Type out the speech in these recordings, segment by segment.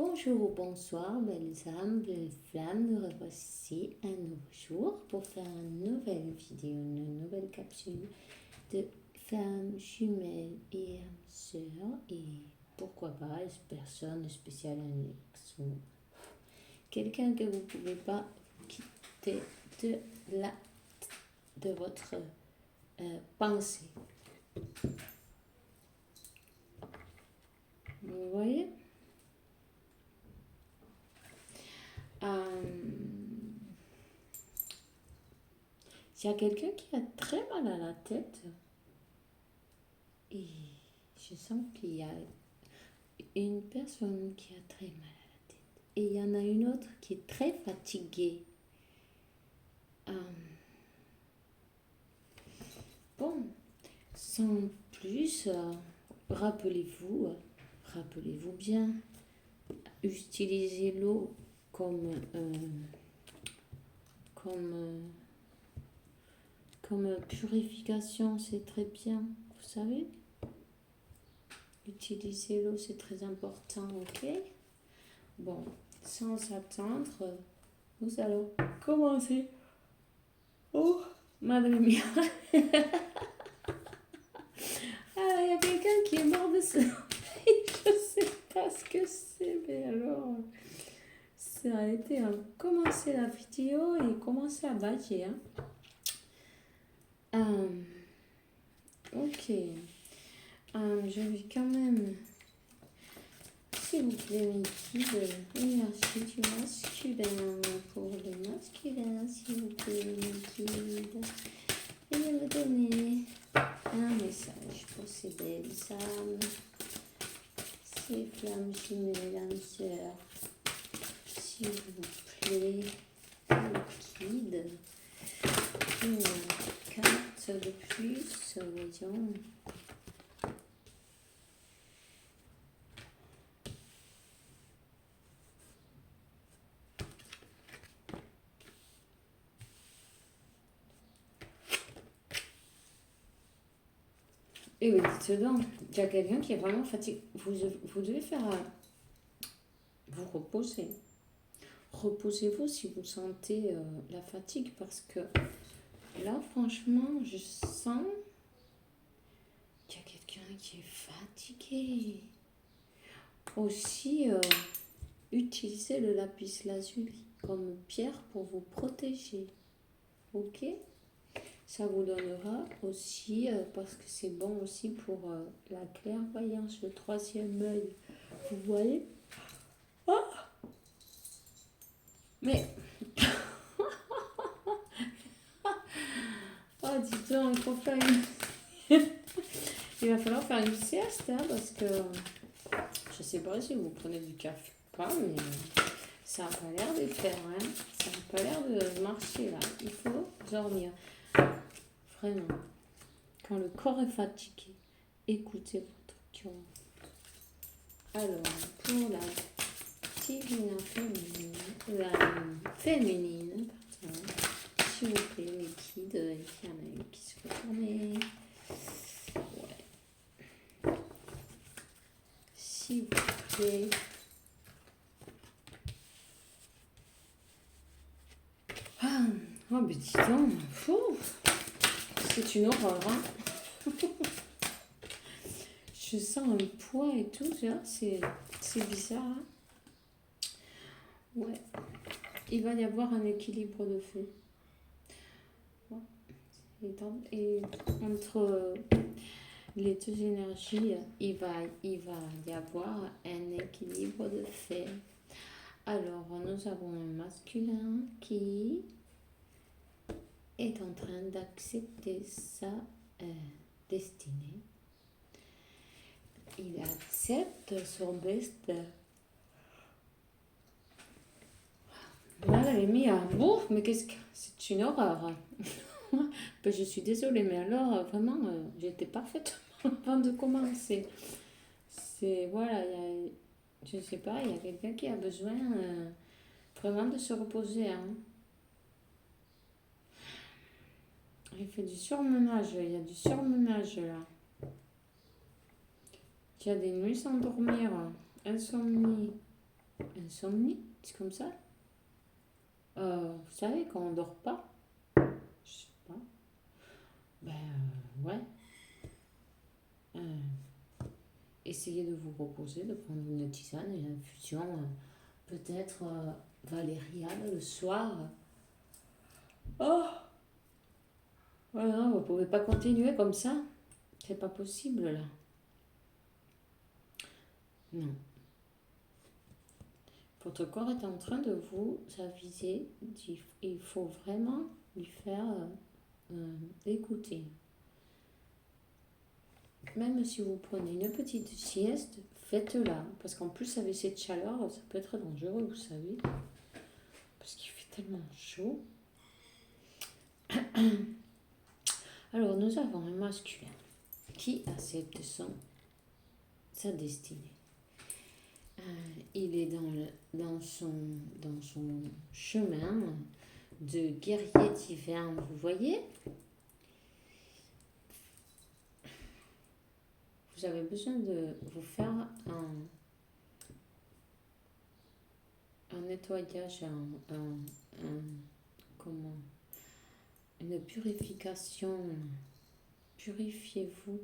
Bonjour ou bonsoir, belles âmes, belles flammes, nous revoici un nouveau jour pour faire une nouvelle vidéo, une nouvelle capsule de femmes jumelles et âmes sœurs et pourquoi pas une personne spéciale, un ex ou quelqu'un que vous ne pouvez pas quitter de votre pensée. Vous voyez? S'il y a quelqu'un qui a très mal à la tête, et je sens qu'il y a une personne qui a très mal à la tête, et il y en a une autre qui est très fatiguée. Bon, sans plus, rappelez-vous bien, utilisez l'eau comme purification, c'est très bien, vous savez. Utiliser l'eau, c'est très important, ok? Bon, sans attendre, nous allons commencer. Oh, madre mia. Ah, il y a quelqu'un qui est mort de sommeil. Je sais pas ce que c'est, mais alors, ça a été commencer la vidéo et commencer à bâtir. Ok. Je vais quand même, s'il vous plaît, mes guides, merci du masculin pour le masculin, s'il vous plaît, mes guides. Veuillez me donner un message pour ces belles âmes, ces flammes jumelles, âmes sœurs, s'il vous plaît, mes guides. Une carte de plus, voyons. Et oui, dites-donc, il y a quelqu'un qui est vraiment fatigué. Vous devez faire vous reposer. Reposez-vous si vous sentez la fatigue parce que là, franchement, je sens qu'il y a quelqu'un qui est fatigué. Aussi, utilisez le lapis lazuli comme pierre pour vous protéger. Ok? Ça vous donnera aussi, parce que c'est bon aussi pour la clairvoyance, le troisième œil. Vous voyez? Oh! Mais, oh, dis donc, il faut faire il va falloir faire une sieste, hein, parce que je sais pas si vous prenez du café ou pas, mais ça n'a pas l'air de faire, hein. Ça n'a pas l'air de marcher là. Il faut dormir. Vraiment. Quand le corps est fatigué, écoutez votre cœur. Alors, pour la divine féminine, pardon, s'il vous plaît, mes guides, il y en a une qui se fait tourner. Ouais. S'il vous plaît. Ah, oh, mais dis donc, c'est une horreur, hein. Je sens un poids et tout, c'est bizarre, hein. Ouais. Il va y avoir un équilibre de fait. Et entre les deux énergies, il va y avoir un équilibre de fait. Alors, nous avons un masculin qui est en train d'accepter sa destinée. Il accepte son destin. Voilà, elle est mise à bouffe, mais qu'est-ce que c'est une horreur. Ben, je suis désolée, mais alors vraiment, j'étais parfaite avant de commencer. C'est voilà, je sais pas, il y a quelqu'un qui a besoin vraiment de se reposer, hein. Il fait du surmenage, il y a du surmenage là. Il y a des nuits sans dormir, insomnie. insomnie, c'est comme ça. Vous savez, quand on dort pas, je sais pas, ben ouais, euh, essayez de vous reposer, de prendre une tisane, une infusion, peut-être valériane le soir. Oh, non, vous pouvez pas continuer comme ça, c'est pas possible là. Non, votre corps est en train de vous aviser, il faut vraiment lui faire écouter. Même si vous prenez une petite sieste, faites-la. Parce qu'en plus, avec cette chaleur, ça peut être dangereux, vous savez. Parce qu'il fait tellement chaud. Alors, nous avons un masculin qui accepte sa destinée. Il est dans son chemin de guerrier divin, vous voyez. Vous avez besoin de vous faire un nettoyage, comment, une purification. Purifiez-vous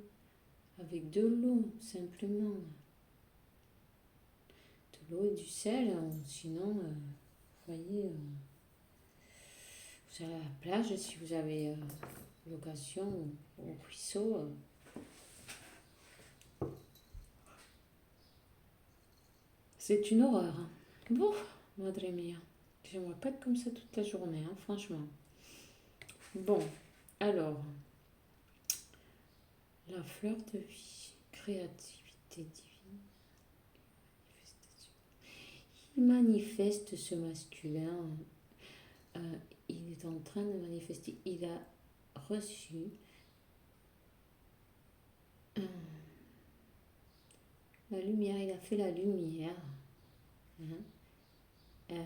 avec de l'eau, simplement. De l'eau et du sel, sinon, vous voyez, vous allez à la plage, si vous avez l'occasion, au ruisseau. C'est une horreur. Hein. Bon, madre mia. J'aimerais pas être comme ça toute la journée, hein, franchement. Bon, alors, la fleur de vie, créativité divine, manifestation. Il manifeste ce masculin, il est en train de manifester, il a reçu la lumière, il a fait la lumière. Hein,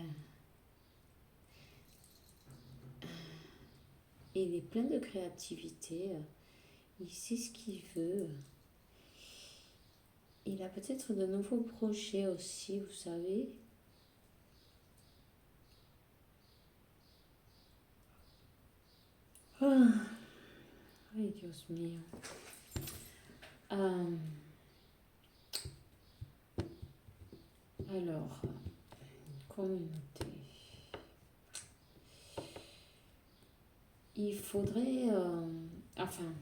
il est plein de créativité, il sait ce qu'il veut. Il a peut-être de nouveaux projets aussi, vous savez. Ay, Dios mío. Alors, communauté. Il faudrait, enfin,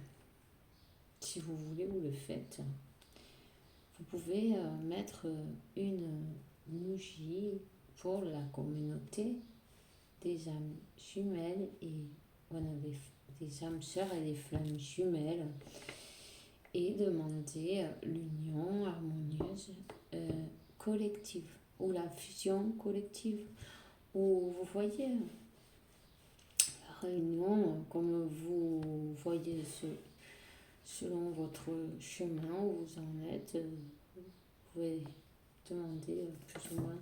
si vous voulez, vous le faites. Vous pouvez mettre une bougie pour la communauté des âmes jumelles et voilà, des âmes sœurs et des flammes jumelles et demander l'union harmonieuse collective ou la fusion collective ou vous voyez la réunion comme vous voyez selon votre chemin où vous en êtes, vous pouvez demander plus ou moins,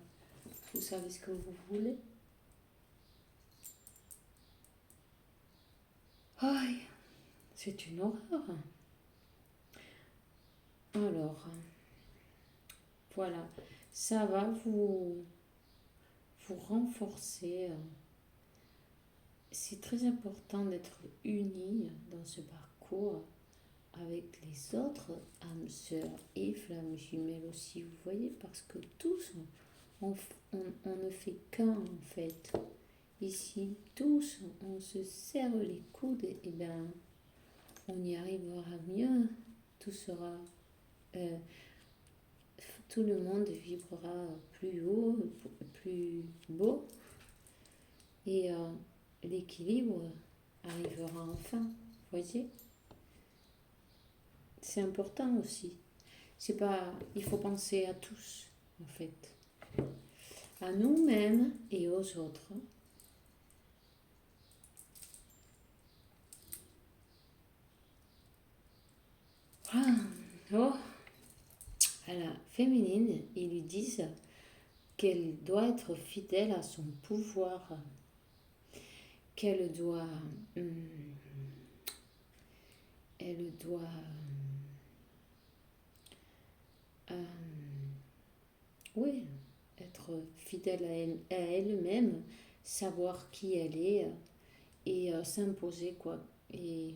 vous savez ce que vous voulez. Aïe, c'est une horreur. Alors, voilà, ça va vous renforcer. C'est très important d'être unis dans ce parcours avec les autres âmes sœurs et flammes jumelles aussi, vous voyez, parce que tous, on ne fait qu'un en fait. Ici, tous, on se serre les coudes et ben, on y arrivera mieux. Tout sera, tout le monde vibrera plus haut, plus beau, et l'équilibre arrivera enfin. Vous voyez, c'est important aussi. C'est pas, il faut penser à tous en fait, à nous-mêmes et aux autres. Oh, à la féminine, ils lui disent qu'elle doit être fidèle à son pouvoir, qu'elle doit, elle doit, oui, être être fidèle à elle-même, savoir qui elle est et s'imposer quoi. Et,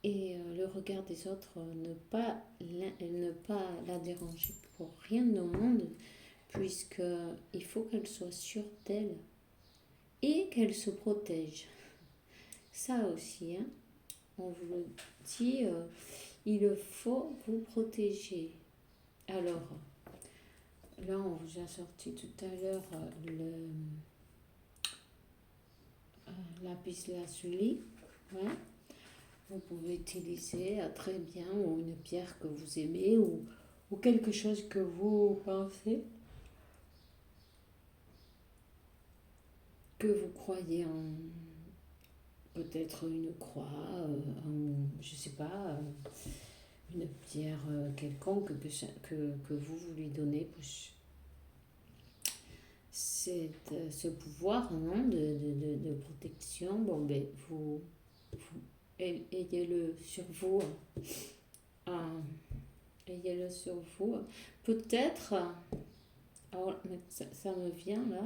le regard des autres, ne pas la déranger pour rien au monde, puisque il faut qu'elle soit sûre d'elle et qu'elle se protège. Ça aussi, hein, on vous le dit, il faut vous protéger. Alors, là, on vous a sorti tout à l'heure lapis lazuli. Ouais. Vous pouvez utiliser très bien ou une pierre que vous aimez ou quelque chose que vous pensez, que vous croyez en, peut-être une croix, je sais pas, une pierre quelconque que vous lui donnez pour ce pouvoir, non, de protection. Bon, ben, vous ayez-le sur vous. euh, Ayez-le sur vous. Peut-être, alors, ça me vient là,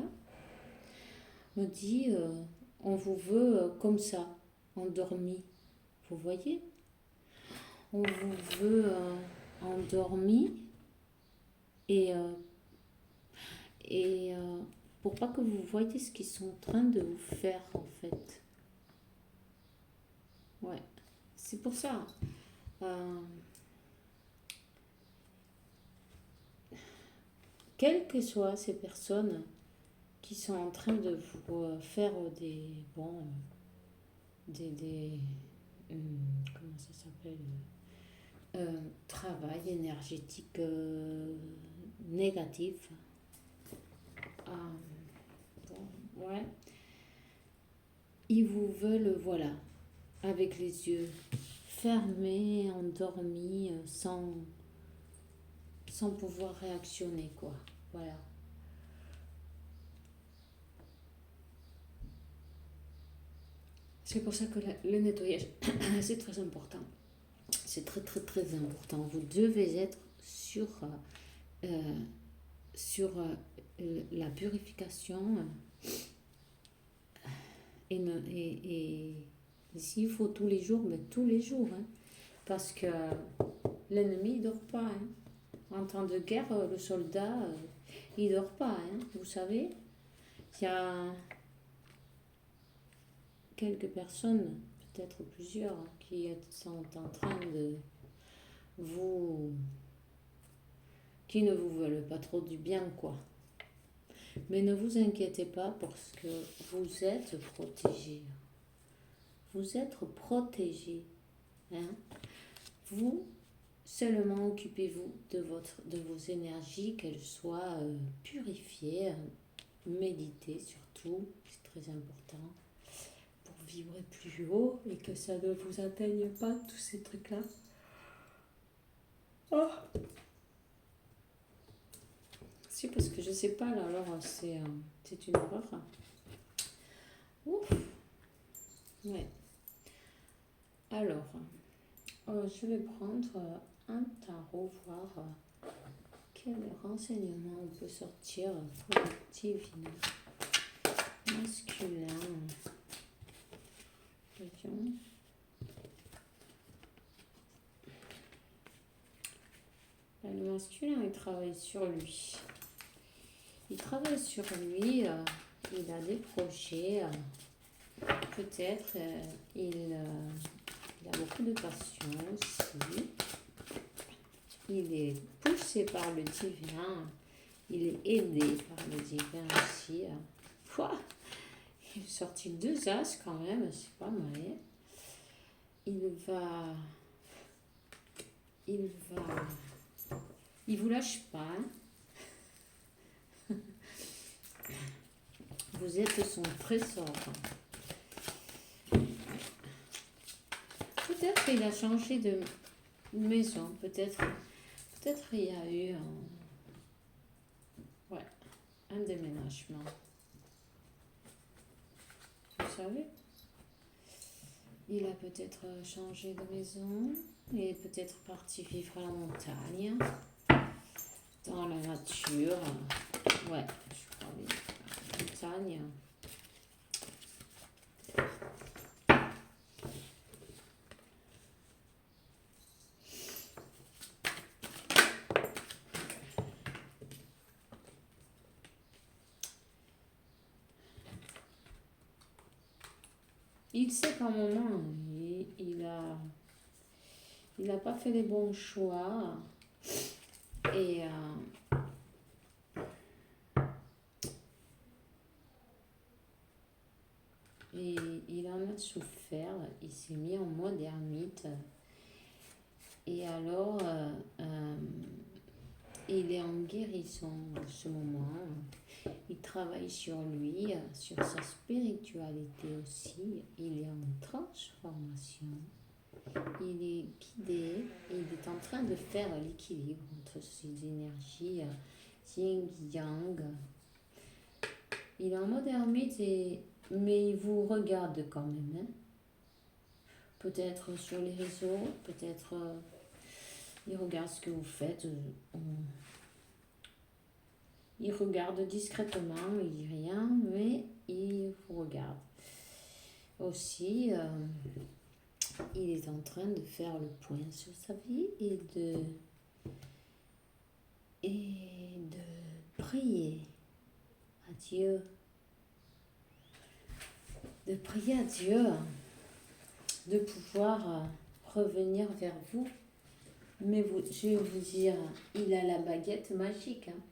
me dit, on vous veut comme ça, endormi. Vous voyez? On vous veut endormi et, et pour pas que vous voyez ce qu'ils sont en train de vous faire en fait. Ouais, c'est pour ça. Quelles que soient ces personnes qui sont en train de vous faire comment ça s'appelle, travail énergétique négatif. Ouais. Ils vous veulent, voilà, avec les yeux fermés, endormis, sans pouvoir réactionner, quoi. Voilà. C'est pour ça que le nettoyage, c'est très important. C'est très, très, très important. Vous devez être sur la purification et s'il faut tous les jours, mais tous les jours. Hein, parce que l'ennemi ne dort pas. Hein. En temps de guerre, le soldat, il ne dort pas. Hein, vous savez, il y a quelques personnes, peut-être plusieurs, qui sont en train de qui ne vous veulent pas trop du bien, quoi. Mais ne vous inquiétez pas parce que vous êtes protégés. Vous êtes protégés. Hein? Vous, seulement occupez-vous de vos énergies, qu'elles soient purifiées. Méditez surtout, c'est très important. Pour vibrer plus haut et que ça ne vous atteigne pas, tous ces trucs-là. Oh. Si, parce que je sais pas, là, alors c'est une horreur. Ouf. Ouais. Alors, je vais prendre un tarot, voir quel renseignement on peut sortir pour le divin masculin. Voyons. Le masculin, il travaille sur lui. Il travaille sur lui, il a des projets, peut-être il a beaucoup de passion aussi. Il est poussé par le divin, il est aidé par le divin aussi. Il est sorti 2 as quand même, c'est pas mal. Il vous lâche pas. Hein. Vous êtes son trésor. Peut-être qu'il a changé de maison. Peut-être il y a eu un déménagement. Vous savez, il a peut-être changé de maison. Il est peut-être parti vivre à la montagne, dans la nature. Ouais, je crois les montagnes. Il sait qu'à un moment, il a pas fait les bons choix. Et et il en a souffert, il s'est mis en mode ermite. Et alors, il est en guérison en ce moment. Il travaille sur lui, sur sa spiritualité aussi. Il est en transformation. Il est guidé. Il est en train de faire l'équilibre entre ces énergies yin-yang. Il est en mode ermite, mais il vous regarde quand même. Hein. Peut-être sur les réseaux, peut-être il regarde ce que vous faites. Il regarde discrètement, il dit rien, mais il vous regarde. Aussi, il est en train de faire le point sur sa vie et de prier à Dieu. De prier à Dieu, de pouvoir revenir vers vous. Mais je vais vous dire, il a la baguette magique. Hein.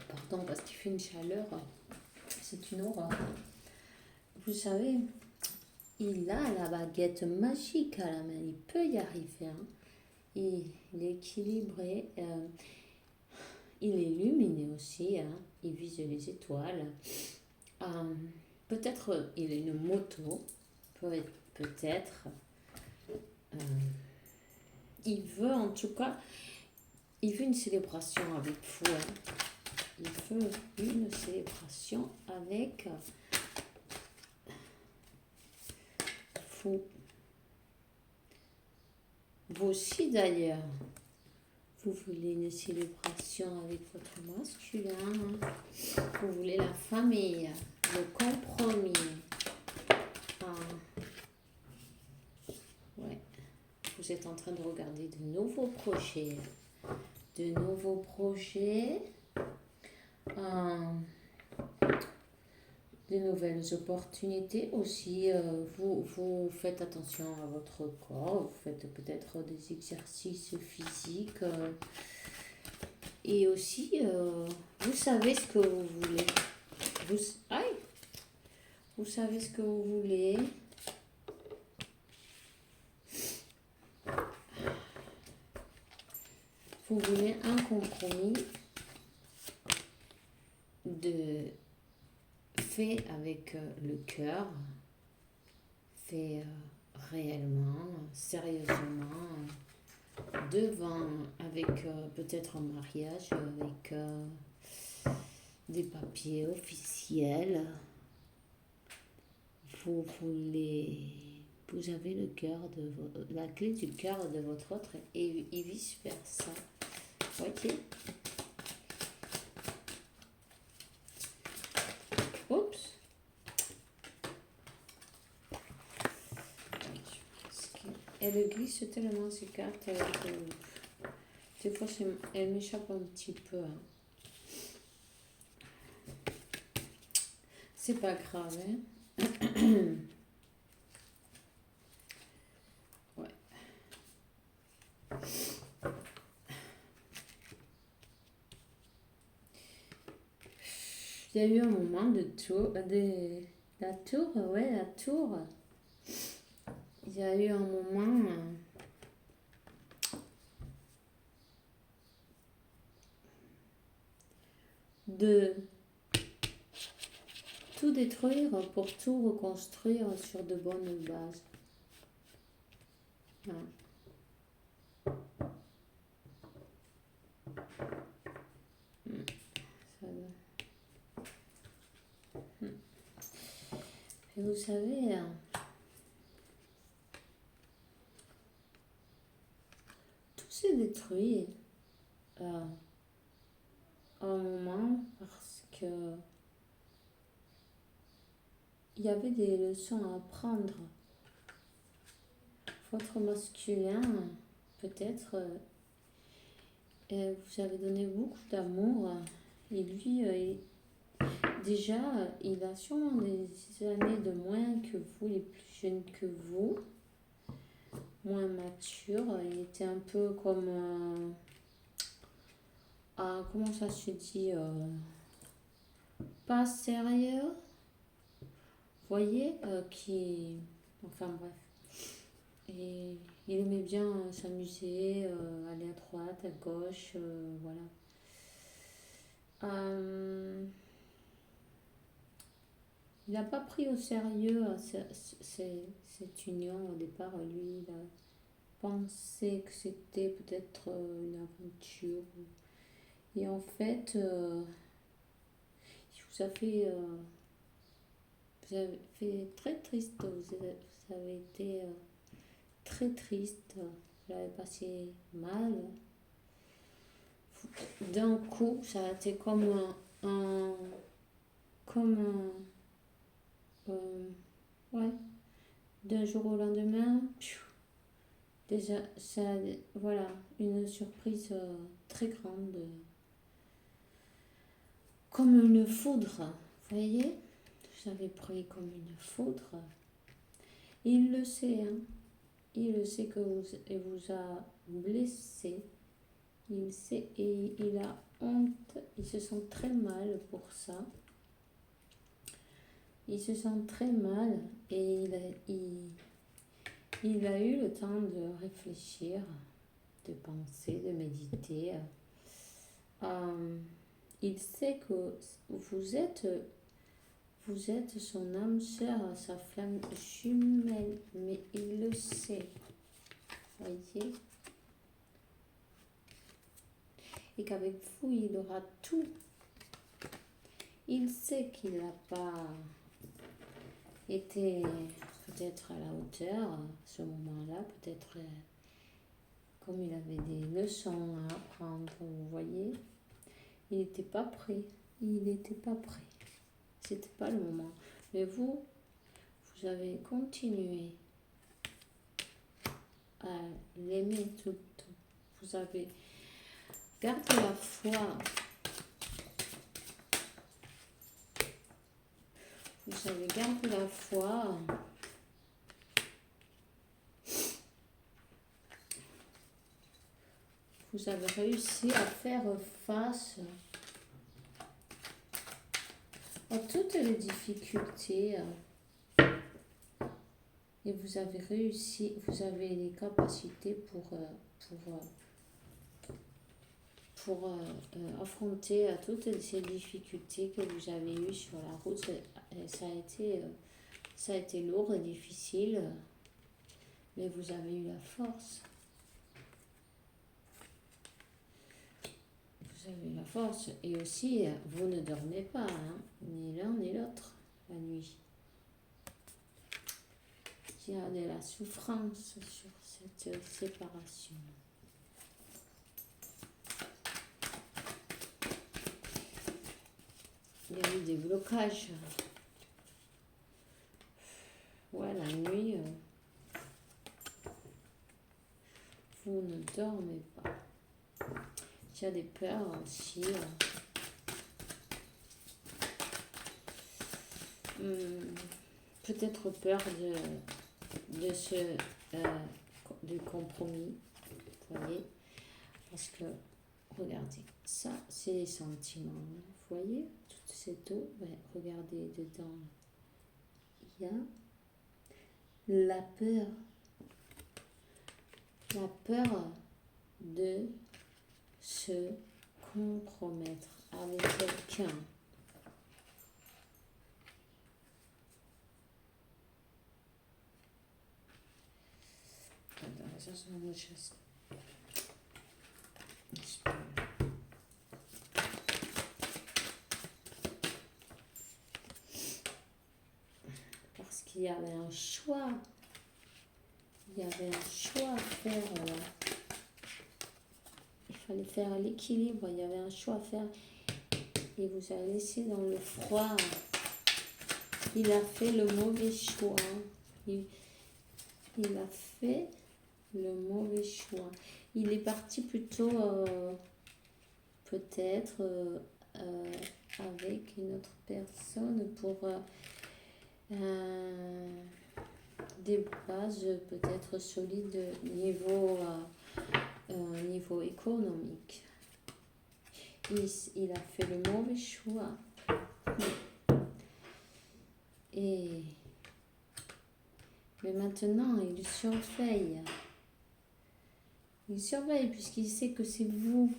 Pardon, parce qu'il fait une chaleur, c'est une horreur. Vous savez, il a la baguette magique à la main, il peut y arriver. Hein. Il est équilibré, il est lumineux aussi, hein. Il vise les étoiles. Peut-être il a une moto, peut-être. Il veut en tout cas, il veut une célébration avec vous. Hein. Il veut une célébration avec vous. Vous aussi d'ailleurs, vous voulez une célébration avec votre masculin. Hein. Vous voulez la famille, le compromis. Ouais. Vous êtes en train de regarder de nouveaux projets. De nouvelles opportunités aussi. Vous faites attention à votre corps, vous faites peut-être des exercices physiques et aussi vous savez ce que vous voulez. Vous savez ce que vous voulez. Vous voulez un compromis fait avec le cœur, fait réellement, sérieusement, avec peut-être un mariage, avec des papiers officiels. Vous avez la clé du cœur de votre autre et vice versa. Ok. Oups. Elle glisse tellement ces cartes que des fois elle m'échappe un petit peu. Hein. C'est pas grave, hein. Ouais. Il y a eu un moment la tour. Il y a eu un moment de tout détruire pour tout reconstruire sur de bonnes bases. Voilà. Et vous savez, s'est détruit à un moment parce que il y avait des leçons à apprendre. Votre masculin, peut-être, vous avez donné beaucoup d'amour et lui, déjà, il a sûrement des années de moins que vous, il est plus jeune que vous, moins mature. Il était un peu comme, comment ça se dit, pas sérieux, voyez, enfin bref. Et il aimait bien s'amuser, aller à droite, à gauche, voilà. Il n'a pas pris au sérieux cette union au départ. Lui, il a pensé que c'était peut-être une aventure. Et en fait, vous avez fait très triste. Vous avez été très triste. Vous l'avez passé mal. D'un coup, ça a été ouais, d'un jour au lendemain, déjà, voilà, une surprise très grande, comme une foudre, vous voyez, vous avez pris comme une foudre. Il le sait, hein. Il le sait que vous a blessé. Il sait et il a honte. Il se sent très mal pour ça. Il se sent très mal et il a eu le temps de réfléchir, de penser, de méditer. Il sait que vous êtes son âme sœur, sa flamme jumelle, mais il le sait. Voyez? Et qu'avec vous, il aura tout. Il sait qu'il n'a pas été peut-être à la hauteur à ce moment-là, peut-être comme il avait des leçons à apprendre, vous voyez, il n'était pas prêt. Il n'était pas prêt. C'était pas le moment. Mais vous avez continué à l'aimer tout le temps. Vous avez gardé la foi. Vous avez gardé la foi. Vous avez réussi à faire face à toutes les difficultés. Et vous avez réussi, vous avez les capacités pour affronter toutes ces difficultés que vous avez eues sur la route. Ça a été lourd et difficile, mais vous avez eu la force. Vous avez eu la force. Et aussi, vous ne dormez pas, hein, ni l'un ni l'autre, la nuit. Il y a de la souffrance sur cette séparation. Il y a eu des blocages. Ouais, la nuit, vous ne dormez pas. Il y a des peurs aussi. Peut-être peur de compromis, vous voyez, parce que regardez, ça c'est les sentiments, vous voyez, toute cette eau, regardez dedans, il y a la peur de se compromettre avec quelqu'un. Ça c'est une autre chose. Parce qu'il y avait un choix. Il y avait un choix à faire. fallait faire l'équilibre, il y avait un choix à faire. Et vous avez laissé dans le froid. Il a fait le mauvais choix. Il a fait le mauvais choix. Il est parti plutôt peut-être avec une autre personne pour des bases peut-être solides niveau économique. Il a fait le mauvais choix. Mais maintenant, il surveille. Il surveille puisqu'il sait que c'est vous.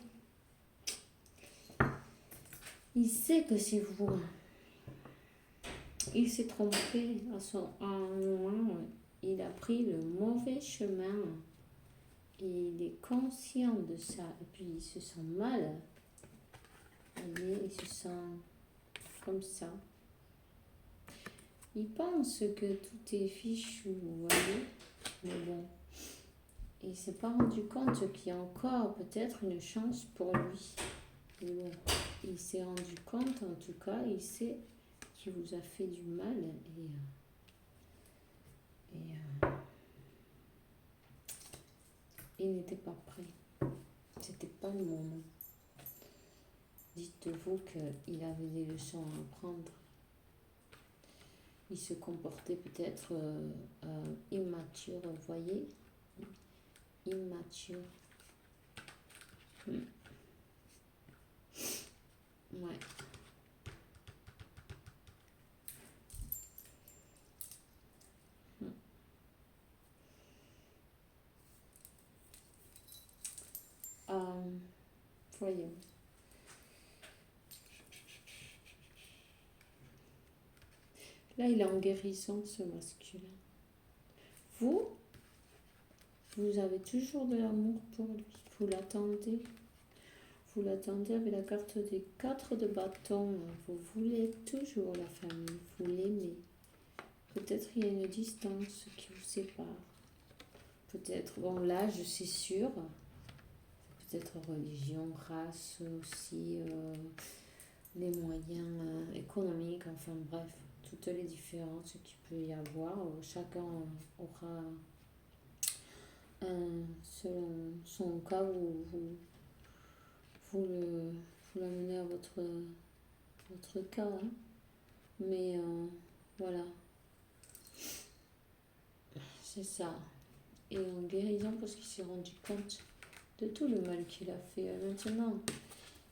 Il sait que c'est vous. Il s'est trompé à un moment. Il a pris le mauvais chemin. Et il est conscient de ça. Et puis il se sent mal. Il se sent comme ça. Il pense que tout est fichu, vous voyez. Mais bon. Il ne s'est pas rendu compte qu'il y a encore peut-être une chance pour lui. Mais bon. Il s'est rendu compte, en tout cas, il sait qu'il vous a fait du mal. Il n'était pas prêt. C'était pas le moment. Dites-vous qu'il avait des leçons à apprendre. Il se comportait peut-être immature, vous voyez. Immature. Ouais. Voyons. Là, il est en guérison, ce masculin. Vous avez toujours de l'amour pour lui. Vous l'attendez. Vous l'attendez avec la carte des 4 de bâton. Vous voulez toujours la famille. Vous l'aimez. Peut-être il y a une distance qui vous sépare. Peut-être, bon, l'âge, c'est sûr. Peut-être religion, race aussi, les moyens économiques, enfin bref, toutes les différences qu'il peut y avoir. Chacun aura, selon son cas, vous l'amenez à votre cas. Hein. Mais voilà, c'est ça. Et en guérison parce qu'il s'est rendu compte de tout le mal qu'il a fait. Maintenant,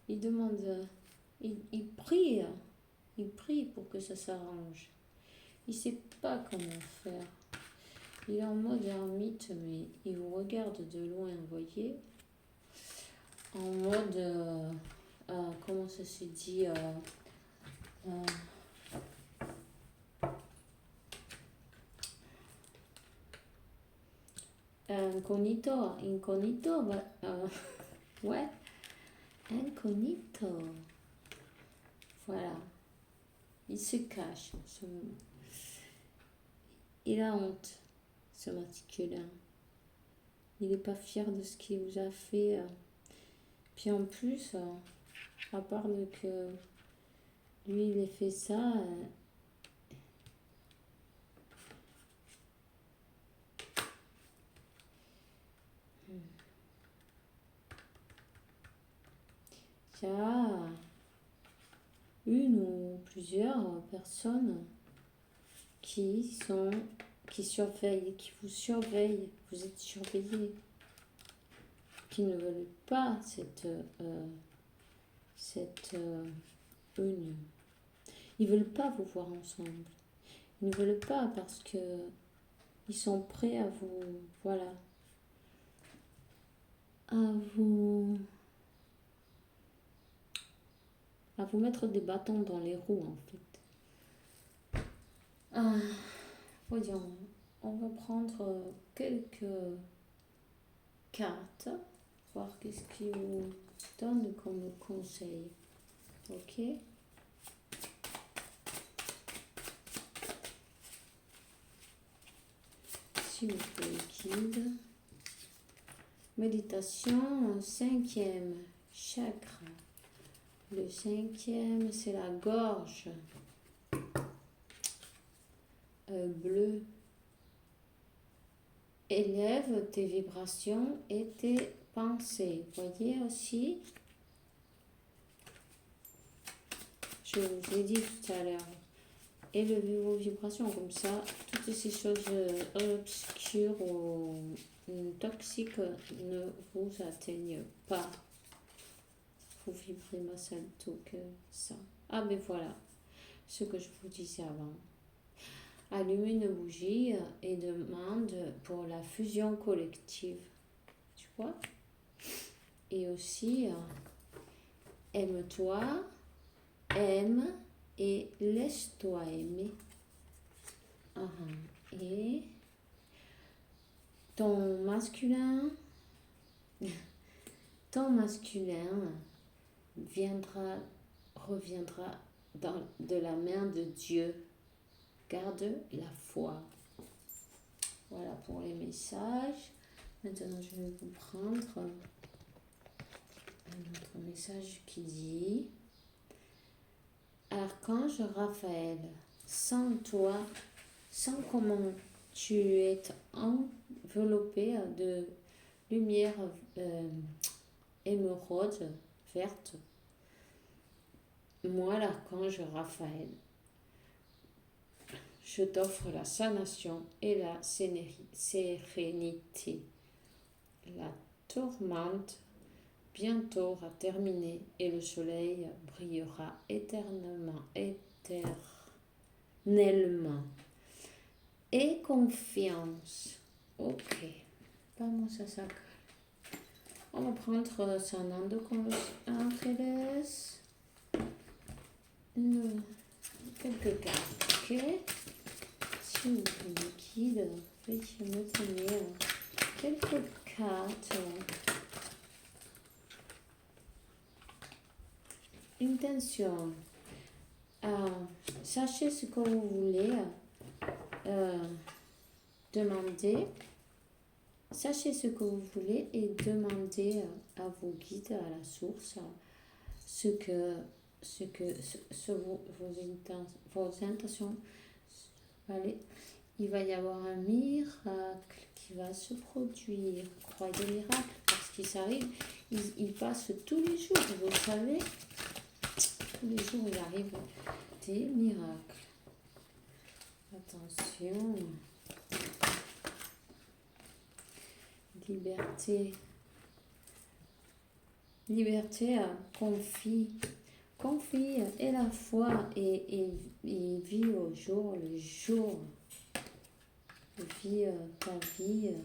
il demande, il prie pour que ça s'arrange. Il ne sait pas comment faire. Il est en mode ermite, mais il vous regarde de loin, vous voyez. En mode, comment ça se dit, incognito, ouais, incognito. Voilà, il se cache. Il a honte, ce masculin. Il n'est pas fier de ce qu'il vous a fait. Puis en plus, à part que lui, il ait fait ça, il y a une ou plusieurs personnes qui surveillent, qui vous surveillent, vous êtes surveillés, qui ne veulent pas cette union. Ils ne veulent pas vous voir ensemble. Ils ne veulent pas parce que ils sont prêts à vous, voilà, à vous mettre des bâtons dans les roues, en fait. Voyons, on va prendre quelques cartes, voir qu'est-ce qu'ils vous donnent comme conseil. Ok? S'il vous plaît, guide. Méditation, 5e chakra. Le 5e, c'est la gorge. Bleu. Élève tes vibrations et tes pensées. Voyez aussi, je vous ai dit tout à l'heure, élevez vos vibrations comme ça, toutes ces choses obscures ou toxiques ne vous atteignent pas. Vous vibrez más alto que ça. Ah ben voilà, ce que je vous disais avant. Allume une bougie et demande pour la fusion collective. Tu vois? Et aussi, aime-toi, aime et laisse-toi aimer. Et ton masculin reviendra de la main de Dieu. Garde la foi. Voilà pour les messages. Maintenant, je vais vous prendre un autre message qui dit: Archange Raphaël, sans toi, sans comment tu es enveloppé de lumière émeraude verte, moi, l'archange Raphaël, je t'offre la sanation et la sérénité. La tourmente bientôt a terminé et le soleil brillera éternellement. Et confiance. Ok. Vamos a sacar. On va prendre Sanando con los ángeles. Quelques cartes, ok? S'il vous plaît, liquide, veuillez me tenir quelques cartes. Intention. Sachez ce que vous voulez demander. Sachez ce que vous voulez et demandez à vos guides, à la source, vos intentions. Allez, il va y avoir un miracle qui va se produire. Croyez au miracle parce qu'il s'arrive. Il passe tous les jours, vous savez. Tous les jours, il arrive des miracles. Attention. Liberté. Liberté, confie et la foi et vis au jour le jour. Vis ta vie.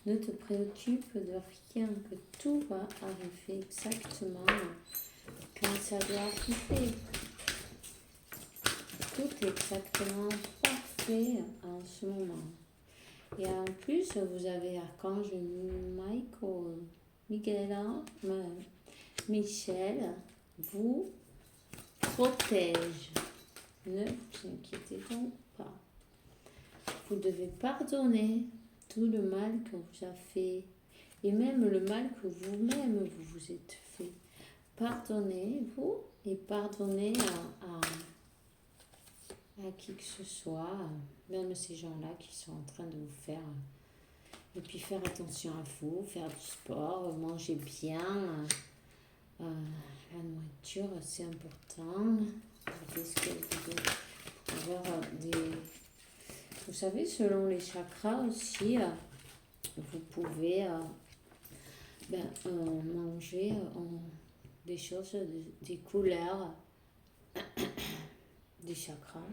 Ne te préoccupe de rien, que tout va arriver exactement quand ça doit arriver. Tout est exactement parfait en ce moment. Et en plus, vous avez Archange Michel vous protège. Ne vous inquiétez donc pas. Vous devez pardonner tout le mal qu'on vous a fait et même le mal que vous-même vous vous êtes fait. Pardonnez-vous et pardonnez à qui que ce soit, même ces gens-là qui sont en train de vous faire. Et puis faire attention à vous, faire du sport, manger bien. La nourriture, c'est important. Vous savez, selon les chakras aussi, vous pouvez manger des choses, des couleurs des chakras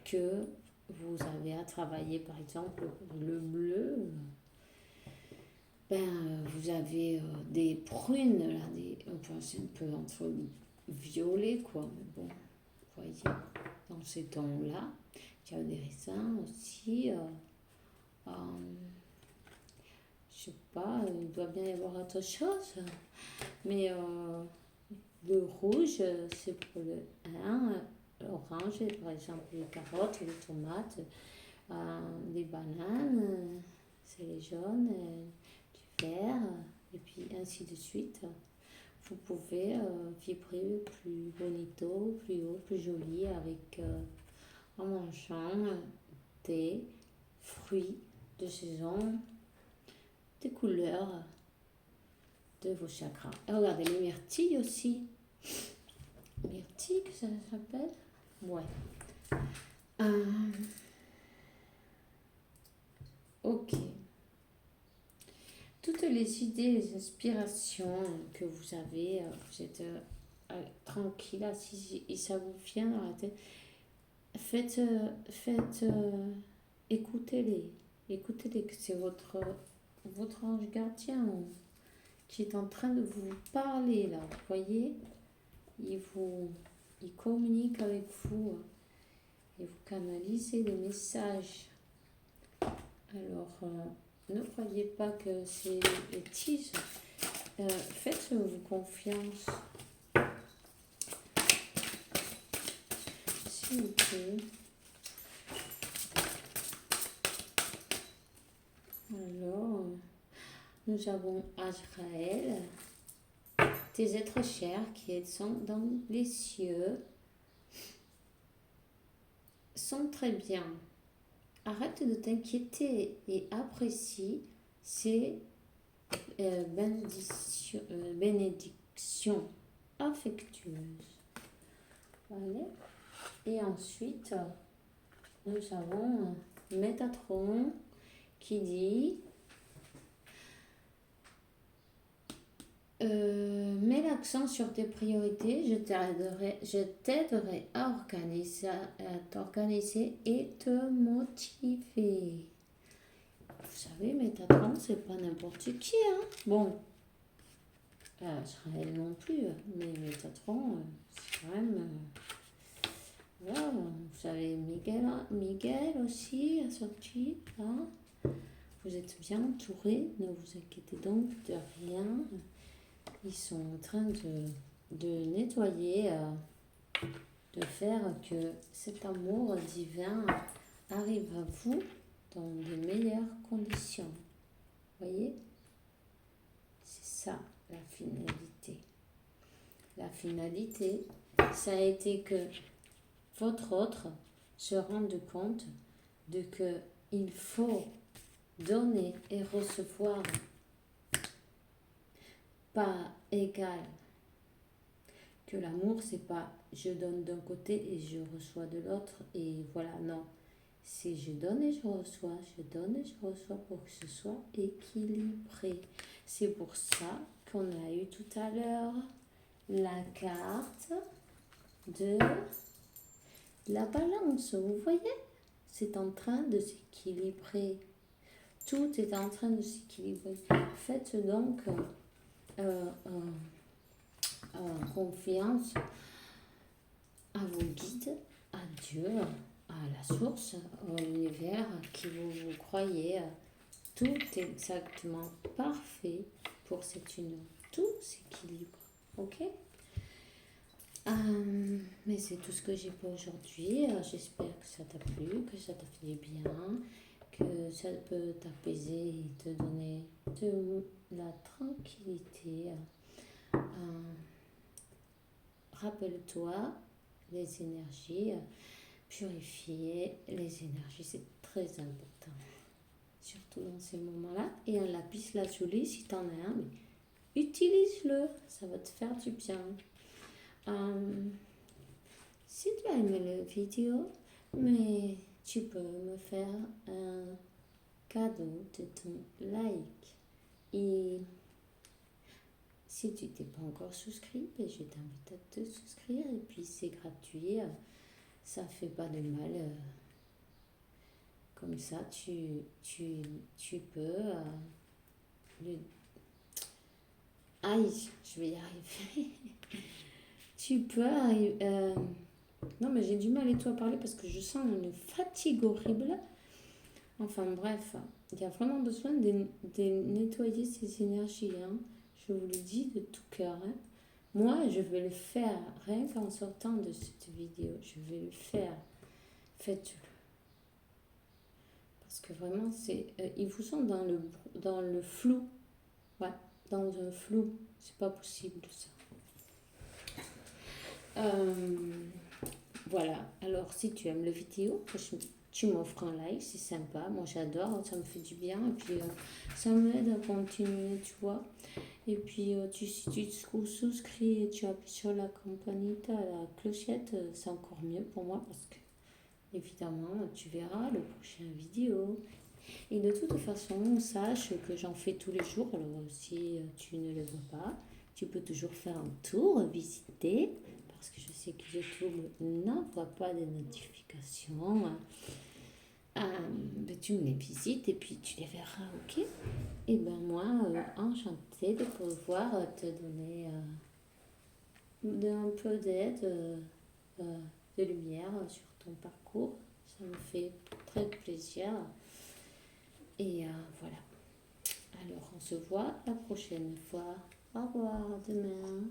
que vous avez à travailler. Par exemple, le bleu, vous avez des prunes, là, c'est un peu entre violet, quoi, mais bon, vous voyez, dans ces tons-là, il y a des raisins aussi, je sais pas, il doit bien y avoir autre chose, mais le rouge, c'est pour le 1, l'orange, par exemple, les carottes, les tomates, les bananes, c'est les jaunes, pierre, et puis ainsi de suite. Vous pouvez vibrer plus bonito, plus haut, plus joli en mangeant des fruits de saison, des couleurs de vos chakras. Et regardez les myrtilles aussi. Myrtilles, que ça s'appelle? Ouais. Ok. Toutes les idées, les inspirations que vous avez, vous êtes tranquille, assis, et ça vous vient dans la tête. Écoutez-les. Écoutez-les, que c'est votre ange gardien qui est en train de vous parler là. Vous voyez, il communique avec vous et vous canalisez des messages. Alors, ne croyez pas que c'est des bêtises. Faites-vous confiance. S'il vous plaît. Alors, nous avons Azraël, tes êtres chers qui sont dans les cieux, sont très bien. Arrête de t'inquiéter et apprécie ces bénédictions affectueuses. Voilà. Et ensuite, nous avons Métatron qui dit mets l'accent sur tes priorités, je t'aiderai à t'organiser et te motiver. Vous savez, Métatron, c'est pas n'importe qui, hein. Bon, Israël non plus, mais Métatron, c'est quand même... voilà, vous savez, Miguel aussi a sorti, là. Vous êtes bien entourés, ne vous inquiétez donc de rien. Ils sont en train de nettoyer, de faire que cet amour divin arrive à vous dans de meilleures conditions. Vous voyez? C'est ça, la finalité. La finalité, ça a été que votre autre se rende compte de que il faut donner et recevoir pas égal. Que l'amour, c'est pas je donne d'un côté et je reçois de l'autre et voilà, non. C'est je donne et je reçois, je donne et je reçois pour que ce soit équilibré. C'est pour ça qu'on a eu tout à l'heure la carte de la balance. Vous voyez? C'est en train de s'équilibrer. Tout est en train de s'équilibrer. Faites donc confiance à vos guides, à Dieu, à la source, à l'univers qui vous croyez. Tout est exactement parfait pour cette union. Tout s'équilibre. Ok? Mais c'est tout ce que j'ai pour aujourd'hui. J'espère que ça t'a plu, que ça t'a fait du bien, que ça peut t'apaiser et te donner de la tranquillité. Rappelle-toi, les énergies, purifier les énergies, c'est très important. Surtout dans ces moments-là. Et un lapis lazuli, si tu en as un, mais utilise-le, ça va te faire du bien. Si tu as aimé la vidéo, mais tu peux me faire un cadeau de ton like. Et si tu t'es pas encore souscrit, ben je t'invite à te souscrire. Et puis c'est gratuit, ça fait pas de mal. Comme ça, tu peux... Aïe, je vais y arriver. Tu peux arriver... non, mais j'ai du mal et tout à parler parce que je sens une fatigue horrible. Enfin bref, il y a vraiment besoin de nettoyer ces énergies. Hein. Je vous le dis de tout cœur. Hein. Moi, je vais le faire rien qu'en sortant de cette vidéo. Je vais le faire. Faites-le. Parce que vraiment, ils vous sont dans le flou. Ouais, dans un flou, c'est pas possible ça. Euh, voilà, alors si tu aimes la vidéo, tu m'offres un like, c'est sympa. Moi j'adore, ça me fait du bien. Et puis ça m'aide à continuer, tu vois. Et puis si tu te souscris et tu appuies sur la campanite, la clochette, c'est encore mieux pour moi parce que évidemment tu verras le prochain vidéo. Et de toute façon, sache que j'en fais tous les jours. Alors si tu ne le vois pas, tu peux toujours faire un tour, visiter, parce que je sais que YouTube n'envoie pas de notifications. Ben, tu me les visites et puis tu les verras, ok? Et ben moi, enchantée de pouvoir te donner un peu d'aide, euh, de lumière sur ton parcours. Ça me fait très plaisir. Et voilà. Alors, on se voit la prochaine fois. Au revoir, à demain.